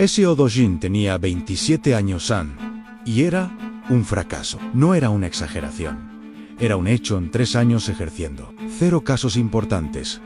Seo Dojin tenía 27 años y era un fracaso. No era una exageración. Era un hecho en 3 años ejerciendo. 0 casos importantes.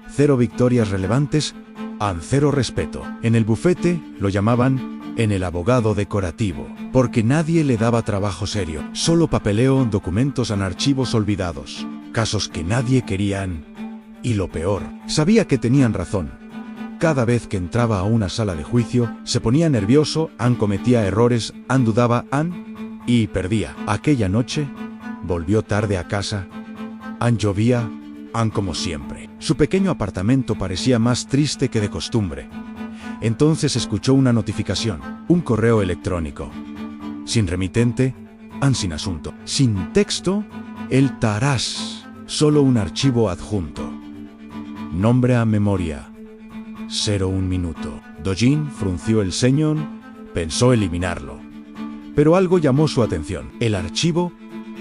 0 victorias relevantes. 0 respeto. En el bufete lo llamaban en el abogado decorativo, porque nadie le daba trabajo serio. Solo papeleo, documentos en archivos olvidados. Casos que nadie querían. Y lo peor, sabía que tenían razón. Cada vez que entraba a una sala de juicio, se ponía nervioso, cometía errores, dudaba, y perdía. Aquella noche, volvió tarde a casa, llovía, como siempre. Su pequeño apartamento parecía más triste que de costumbre. Entonces escuchó una notificación, un correo electrónico. Sin remitente, sin asunto. Sin texto, el tarás, solo un archivo adjunto. Nombre a memoria. 01 minuto. Dojin frunció el ceño, pensó eliminarlo. Pero algo llamó su atención. El archivo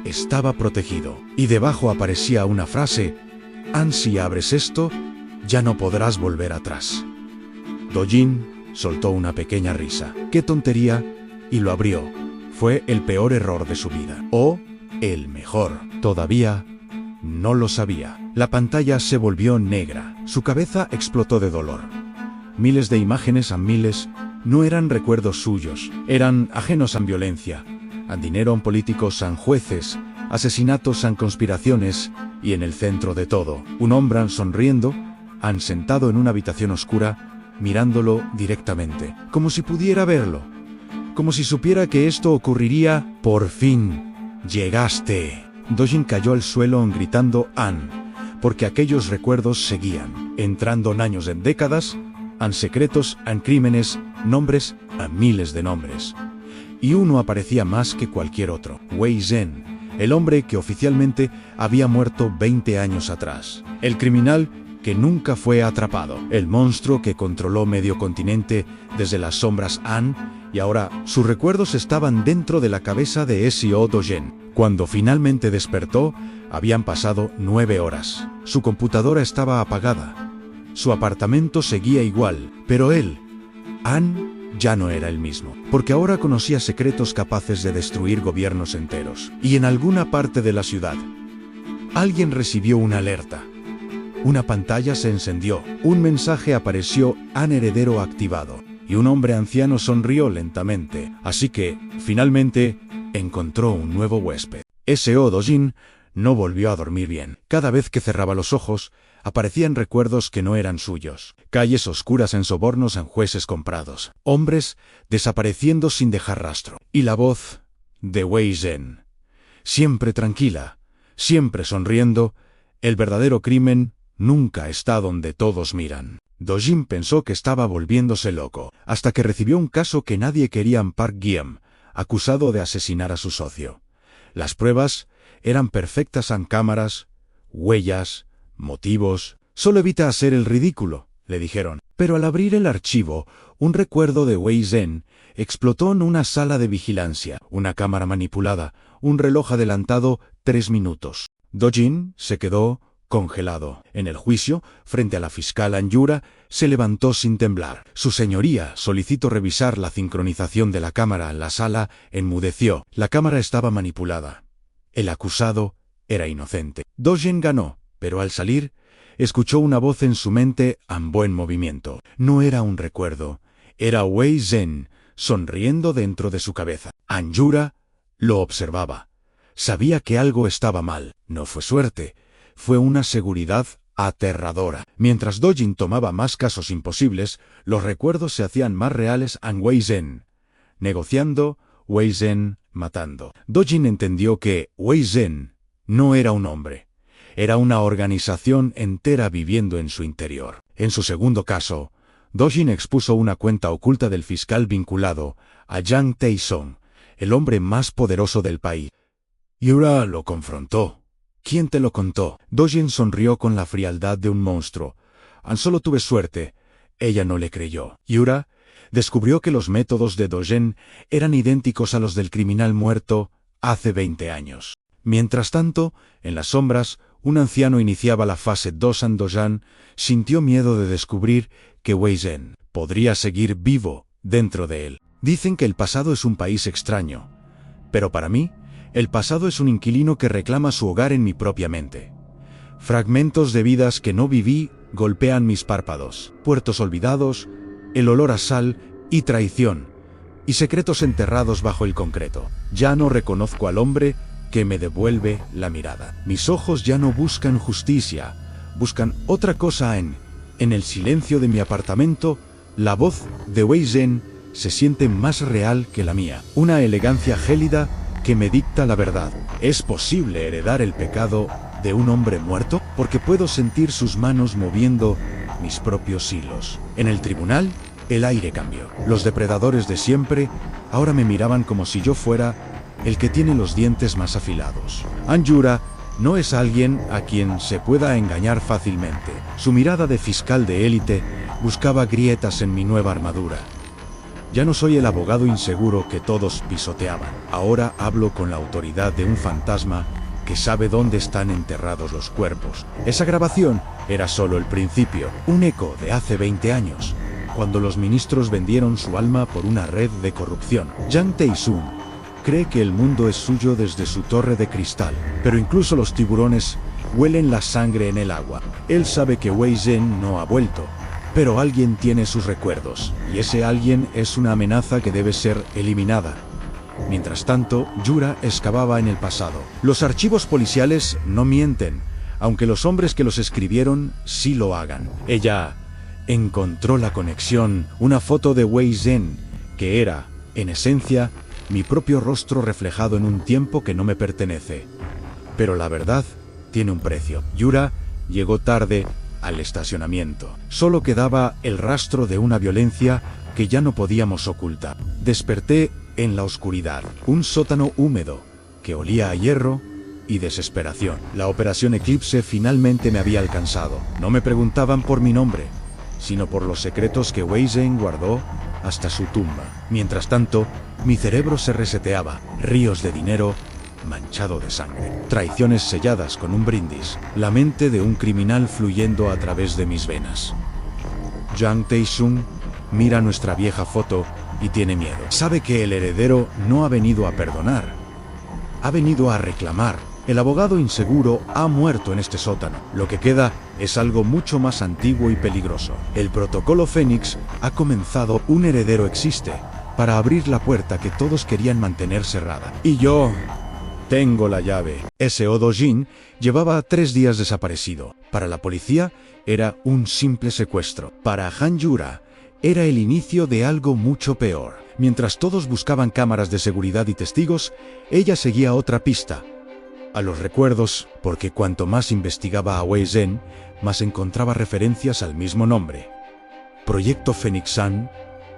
estaba protegido. Y debajo aparecía una frase: si abres esto, ya no podrás volver atrás. Dojin soltó una pequeña risa. ¡Qué tontería! Y lo abrió. Fue el peor error de su vida. O el mejor. Todavía no lo sabía. La pantalla se volvió negra. Su cabeza explotó de dolor. Miles de imágenes miles no eran recuerdos suyos. Eran ajenos a violencia, a dinero, a políticos, a jueces, asesinatos, a conspiraciones, y en el centro de todo, un hombre sonriendo, sentado en una habitación oscura, mirándolo directamente, como si pudiera verlo, como si supiera que esto ocurriría. Por fin, llegaste. Dojin cayó al suelo gritando porque aquellos recuerdos seguían, entrando en años, en décadas, secretos, crímenes, nombres, miles de nombres. Y uno aparecía más que cualquier otro: Wei Zhen, el hombre que oficialmente había muerto 20 años atrás, el criminal que nunca fue atrapado, el monstruo que controló medio continente desde las sombras y ahora sus recuerdos estaban dentro de la cabeza de Seo Dojin. Cuando finalmente despertó, habían pasado 9 horas. Su computadora estaba apagada. Su apartamento seguía igual, pero él, ya no era el mismo, porque ahora conocía secretos capaces de destruir gobiernos enteros. Y en alguna parte de la ciudad, alguien recibió una alerta. Una pantalla se encendió, un mensaje apareció: heredero activado. Y un hombre anciano sonrió lentamente. Así que, finalmente, encontró un nuevo huésped. Seo Dojin no volvió a dormir bien. Cada vez que cerraba los ojos, aparecían recuerdos que no eran suyos. Calles oscuras, sobornos, jueces comprados. Hombres desapareciendo sin dejar rastro. Y la voz de Wei Zhen, siempre tranquila, siempre sonriendo: el verdadero crimen nunca está donde todos miran. Dojin pensó que estaba volviéndose loco, hasta que recibió un caso que nadie quería en Park Gyem, acusado de asesinar a su socio. Las pruebas eran perfectas, cámaras, huellas, motivos. Solo evita hacer el ridículo, le dijeron. Pero al abrir el archivo, un recuerdo de Wei Zhen explotó en una sala de vigilancia, una cámara manipulada, un reloj adelantado 3 minutos. Dojin se quedó congelado. En el juicio, frente a la fiscal Anjura, se levantó sin temblar. Su señoría, solicito revisar la sincronización de la cámara en la sala. Enmudeció. La cámara estaba manipulada. El acusado era inocente. Dojin ganó, pero al salir, escuchó una voz en su mente en buen movimiento. No era un recuerdo. Era Wei Zhen, sonriendo dentro de su cabeza. Anjura lo observaba. Sabía que algo estaba mal. No fue suerte. Fue una seguridad aterradora. Mientras Dojin tomaba más casos imposibles, los recuerdos se hacían más reales en Wei Zhen. Negociando, Wei Zhen matando. Dojin entendió que Wei Zhen no era un hombre. Era una organización entera viviendo en su interior. En su segundo caso, Dojin expuso una cuenta oculta del fiscal vinculado a Yang Tae-song, el hombre más poderoso del país. Yura lo confrontó. ¿Quién te lo contó? Dojin sonrió con la frialdad de un monstruo. Solo tuve suerte. Ella no le creyó. Yura descubrió que los métodos de Dojin eran idénticos a los del criminal muerto hace 20 años. Mientras tanto, en las sombras, un anciano iniciaba la fase 2. Dojin sintió miedo de descubrir que Wei Zhen podría seguir vivo dentro de él. Dicen que el pasado es un país extraño, pero para mí, el pasado es un inquilino que reclama su hogar en mi propia mente. Fragmentos de vidas que no viví golpean mis párpados, puertos olvidados, el olor a sal y traición, y secretos enterrados bajo el concreto. Ya no reconozco al hombre que me devuelve la mirada. Mis ojos ya no buscan justicia, buscan otra cosa en el silencio de mi apartamento. La voz de Wei Zhen se siente más real que la mía, una elegancia gélida que me dicta la verdad. ¿Es posible heredar el pecado de un hombre muerto? Porque puedo sentir sus manos moviendo mis propios hilos. En el tribunal, el aire cambió. Los depredadores de siempre ahora me miraban como si yo fuera el que tiene los dientes más afilados. Anjura no es alguien a quien se pueda engañar fácilmente. Su mirada de fiscal de élite buscaba grietas en mi nueva armadura. Ya no soy el abogado inseguro que todos pisoteaban. Ahora hablo con la autoridad de un fantasma que sabe dónde están enterrados los cuerpos. Esa grabación era solo el principio, un eco de hace 20 años, cuando los ministros vendieron su alma por una red de corrupción. Jiang Tae-sun cree que el mundo es suyo desde su torre de cristal, pero incluso los tiburones huelen la sangre en el agua. Él sabe que Wei Zhen no ha vuelto, pero alguien tiene sus recuerdos, y ese alguien es una amenaza que debe ser eliminada. Mientras tanto, Yura excavaba en el pasado. Los archivos policiales no mienten, aunque los hombres que los escribieron sí lo hagan. Ella encontró la conexión, una foto de Wei Zhen, que era, en esencia, mi propio rostro reflejado en un tiempo que no me pertenece. Pero la verdad tiene un precio. Yura llegó tarde al estacionamiento. Solo quedaba el rastro de una violencia que ya no podíamos ocultar. Desperté en la oscuridad, un sótano húmedo que olía a hierro y desesperación. La operación Eclipse finalmente me había alcanzado. No me preguntaban por mi nombre, sino por los secretos que Wei Zhen guardó hasta su tumba. Mientras tanto, mi cerebro se reseteaba, ríos de dinero manchado de sangre, traiciones selladas con un brindis, la mente de un criminal fluyendo a través de mis venas. Jiang Tae-sun mira nuestra vieja foto y tiene miedo. Sabe que el heredero no ha venido a perdonar, ha venido a reclamar. El abogado inseguro ha muerto en este sótano. Lo que queda es algo mucho más antiguo y peligroso. El protocolo Fénix ha comenzado. Un heredero existe para abrir la puerta que todos querían mantener cerrada. Y yo tengo la llave. S.O. Dojin llevaba 3 días desaparecido. Para la policía era un simple secuestro. Para Han Yura era el inicio de algo mucho peor. Mientras todos buscaban cámaras de seguridad y testigos, ella seguía otra pista: a los recuerdos, porque cuanto más investigaba a Wei Zhen, más encontraba referencias al mismo nombre. Proyecto Phoenix Sun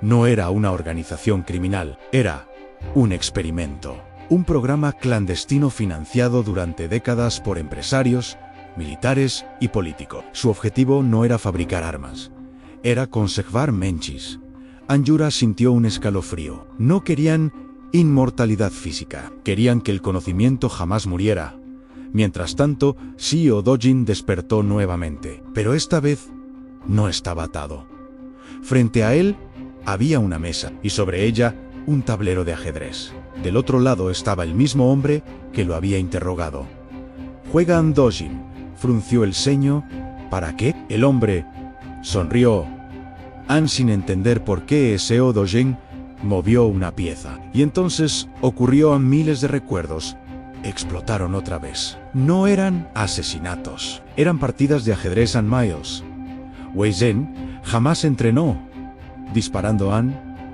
no era una organización criminal, era un experimento. Un programa clandestino financiado durante décadas por empresarios, militares y políticos. Su objetivo no era fabricar armas, era conservar Menchis. Anjura sintió un escalofrío. No querían inmortalidad física, querían que el conocimiento jamás muriera. Mientras tanto, S.O. Dojin despertó nuevamente, pero esta vez no estaba atado. Frente a él había una mesa, y sobre ella un tablero de ajedrez. Del otro lado estaba el mismo hombre que lo había interrogado. Juegan. Dojin frunció el ceño. ¿Para qué? El hombre sonrió, sin entender por qué S.O. Dojin movió una pieza. Y entonces ocurrió. Miles de recuerdos explotaron otra vez. No eran asesinatos, eran partidas de ajedrez. Miles. Wei Zhen jamás entrenó disparando.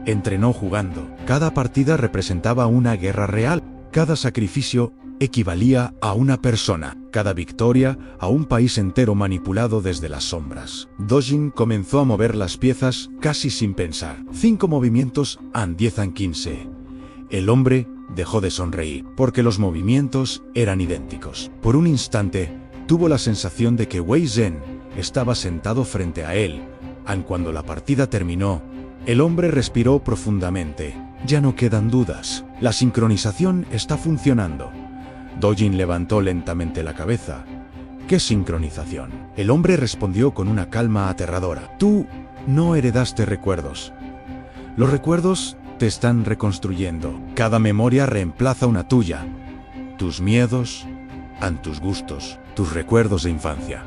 Entrenó jugando. Cada partida representaba una guerra real. Cada sacrificio equivalía a una persona. Cada victoria a un país entero manipulado desde las sombras. Dojin comenzó a mover las piezas casi sin pensar. 5 movimientos. 10 a 15. El hombre dejó de sonreír, porque los movimientos eran idénticos. Por un instante, tuvo la sensación de que Wei Zhen estaba sentado frente a él. Cuando la partida terminó, el hombre respiró profundamente. Ya no quedan dudas. La sincronización está funcionando. Dojin levantó lentamente la cabeza. ¿Qué sincronización? El hombre respondió con una calma aterradora. Tú no heredaste recuerdos. Los recuerdos te están reconstruyendo. Cada memoria reemplaza una tuya. Tus miedos, tus gustos, tus recuerdos de infancia.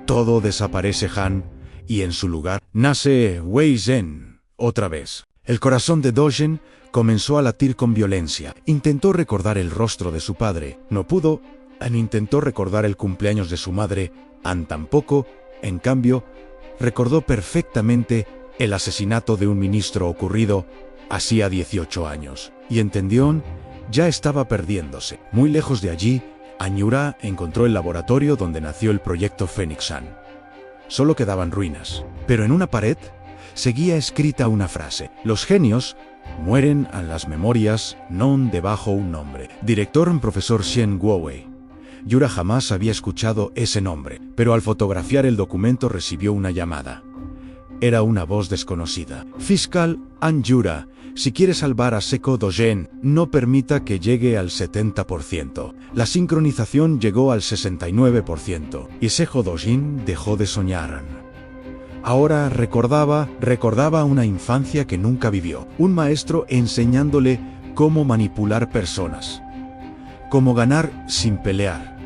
Todo desaparece, Han, y en su lugar nace Wei Zhen otra vez. El corazón de Dojin comenzó a latir con violencia. Intentó recordar el rostro de su padre. No pudo. Intentó recordar el cumpleaños de su madre. Tampoco. En cambio, recordó perfectamente el asesinato de un ministro ocurrido hacía 18 años. Y entendió, ya estaba perdiéndose. Muy lejos de allí, Anyura encontró el laboratorio donde nació el proyecto Phoenix-Sun. Solo quedaban ruinas. Pero en una pared seguía escrita una frase: los genios mueren en las memorias, non debajo un nombre. Director profesor Shen Guowei. Yura jamás había escuchado ese nombre, pero al fotografiar el documento recibió una llamada. Era una voz desconocida. Fiscal Anyura, si quiere salvar a Seko Dogen, no permita que llegue al 70%. La sincronización llegó al 69%, y Seko Dogen dejó de soñar. Ahora recordaba una infancia que nunca vivió. Un maestro enseñándole cómo manipular personas. Cómo ganar sin pelear.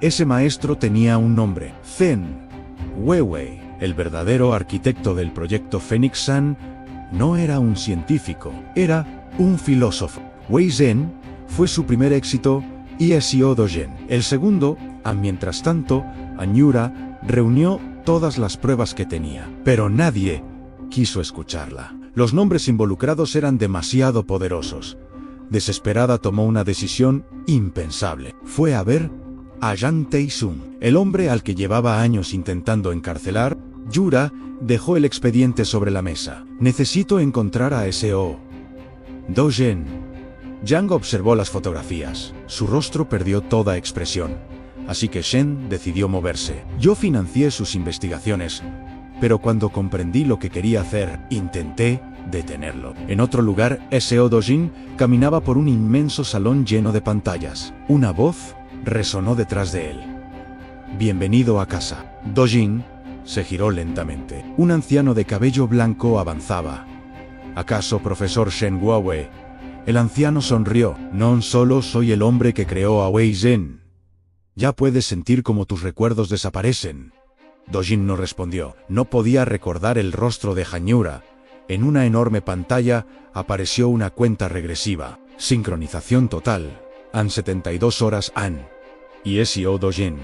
Ese maestro tenía un nombre: Zhen Weiwei. El verdadero arquitecto del proyecto Phoenix-Sun no era un científico, era un filósofo. Wei Zhen fue su primer éxito y Seo Dogen el segundo. Mientras tanto, Anyura reunió todas las pruebas que tenía, pero nadie quiso escucharla. Los nombres involucrados eran demasiado poderosos. Desesperada tomó una decisión impensable. Fue a ver a Yang Tae-sung, el hombre al que llevaba años intentando encarcelar. Yura dejó el expediente sobre la mesa. Necesito encontrar a Seo Dogen. Yang observó las fotografías. Su rostro perdió toda expresión. Así que Shen decidió moverse. Yo financié sus investigaciones, pero cuando comprendí lo que quería hacer, intenté detenerlo. En otro lugar, Seo Dogen caminaba por un inmenso salón lleno de pantallas. Una voz resonó detrás de él. Bienvenido a casa. Dogen se giró lentamente. Un anciano de cabello blanco avanzaba. ¿Acaso profesor Shen Guowei? El anciano sonrió. No solo soy el hombre que creó a Wei Zhen. Ya puedes sentir cómo tus recuerdos desaparecen. Dogen no respondió. No podía recordar el rostro de Anyura. En una enorme pantalla apareció una cuenta regresiva. Sincronización total. 72 horas. Y Seo Dogen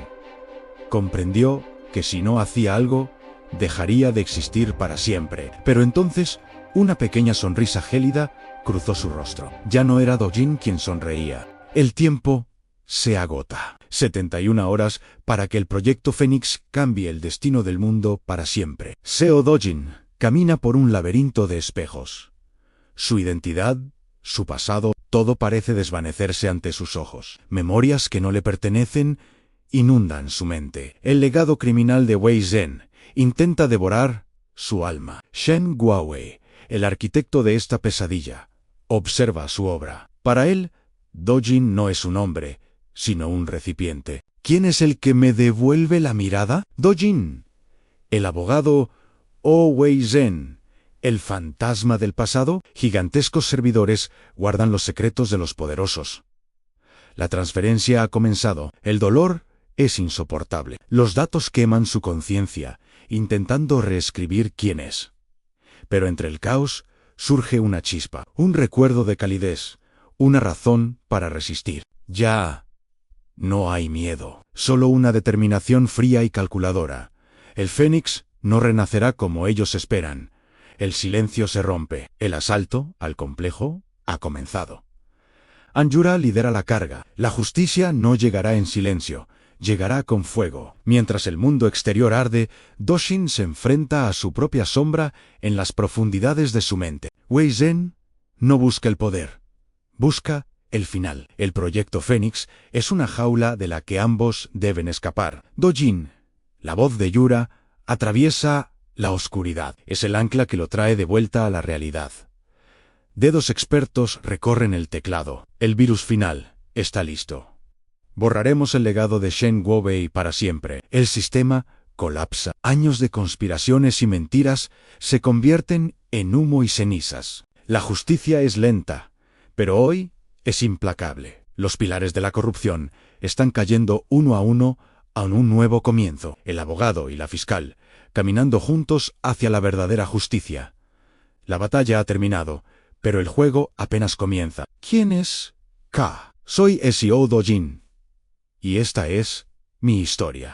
comprendió que si no hacía algo, dejaría de existir para siempre. Pero entonces, una pequeña sonrisa gélida cruzó su rostro. Ya no era Dogen quien sonreía. El tiempo se agota. 71 horas para que el proyecto Fénix cambie el destino del mundo para siempre. Seo Dogen camina por un laberinto de espejos. Su identidad, su pasado, todo parece desvanecerse ante sus ojos. Memorias que no le pertenecen inundan su mente. El legado criminal de Wei Zhen intenta devorar su alma. Shen Guowei, el arquitecto de esta pesadilla, observa su obra. Para él, Dogen no es un hombre, sino un recipiente. ¿Quién es el que me devuelve la mirada? Dogen. El abogado Wei Zhen. El fantasma del pasado. Gigantescos servidores guardan los secretos de los poderosos. La transferencia ha comenzado. El dolor es insoportable. Los datos queman su conciencia, intentando reescribir quién es. Pero entre el caos surge una chispa, un recuerdo de calidez, una razón para resistir. Ya no hay miedo, solo una determinación fría y calculadora. El Fénix no renacerá como ellos esperan. El silencio se rompe. El asalto al complejo ha comenzado. Anyura lidera la carga. La justicia no llegará en silencio. Llegará con fuego. Mientras el mundo exterior arde, Dogen se enfrenta a su propia sombra en las profundidades de su mente. Wei Zhen no busca el poder. Busca el final. El proyecto Fénix es una jaula de la que ambos deben escapar. Dogen, la voz de Yura, atraviesa la oscuridad. Es el ancla que lo trae de vuelta a la realidad. Dedos expertos recorren el teclado. El virus final está listo. Borraremos el legado de Shen Guowei para siempre. El sistema colapsa. Años de conspiraciones y mentiras se convierten en humo y cenizas. La justicia es lenta, pero hoy es implacable. Los pilares de la corrupción están cayendo uno a uno a un nuevo comienzo. El abogado y la fiscal, caminando juntos hacia la verdadera justicia. La batalla ha terminado, pero el juego apenas comienza. ¿Quién es K? Soy Seo Do-jin. Y esta es mi historia.